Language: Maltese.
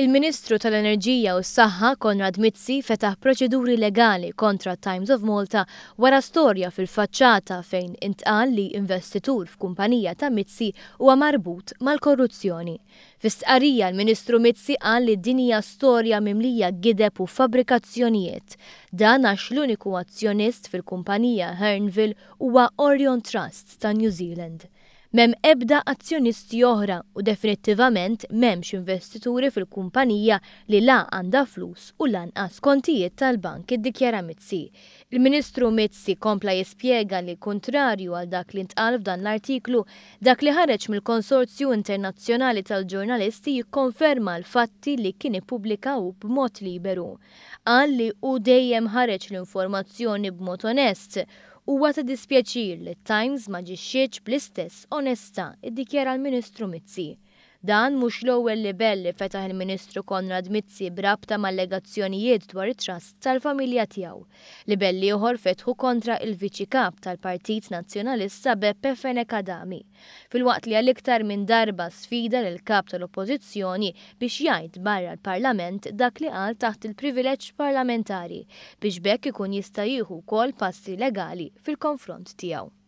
Il-Ministru tal-Enerġija u s-Saħħa Konrad Mizzi fetaħ proċeduri legali kontra Times of Malta wara storja fil-faċċata fejn intqal li investitur f'kumpanija ta' Mizzi huwa marbut mal-korruzzjoni. Fis-stqarrija l-Ministru Mizzi qal li din hija storja mimlija gideb u fabbrikazzjonijiet. Dan għax l-uniku azzjonist fil-kumpanija Hernville huwa Orion Trust ta' New Zealand. M'hemm ebda azzjonisti oħra u definittivament m'hemmx investituri fil-kumpanija li la għandha flus u lanqas kontijiet tal-bank, iddikjara Mizzi. Il-Ministru Mizzi kompla jispjega li kontrarju għal dak li ntqal f'dan l-artiklu, dak li ħareġ mill-Konsorzju Internazzjonali tal-Ġurnalisti jikkonferma l-fatti li kien ippubblikaw b'mod liberu. Qal li hu dejjem ħareġ l-informazzjoni b'mod onest. Huwa ta' dispjaċir li Times ma ġixxietx bl-istess onestà, iddikjara l-Ministru Mizzi. Dan mhux l-ewwel libell li fetaħ il-Ministru Konrad Mizzi b'rabta mal-allegazzjonijiet dwar it-trust tal-familja tiegħu. Libell ieħor fetħu kontra il-Viċi Kap tal-Partit Nazzjonalista Beppe Fenekadami. Filwaqt li għal-iktar minn darba sfida lil kap tal-Oppożizzjoni biex jgħid barra l-Parlament dak li qal taħt il-privileġġ parlamentari biex bekk ikun jista' jieħu wkoll passi legali fil-konfront tiegħu.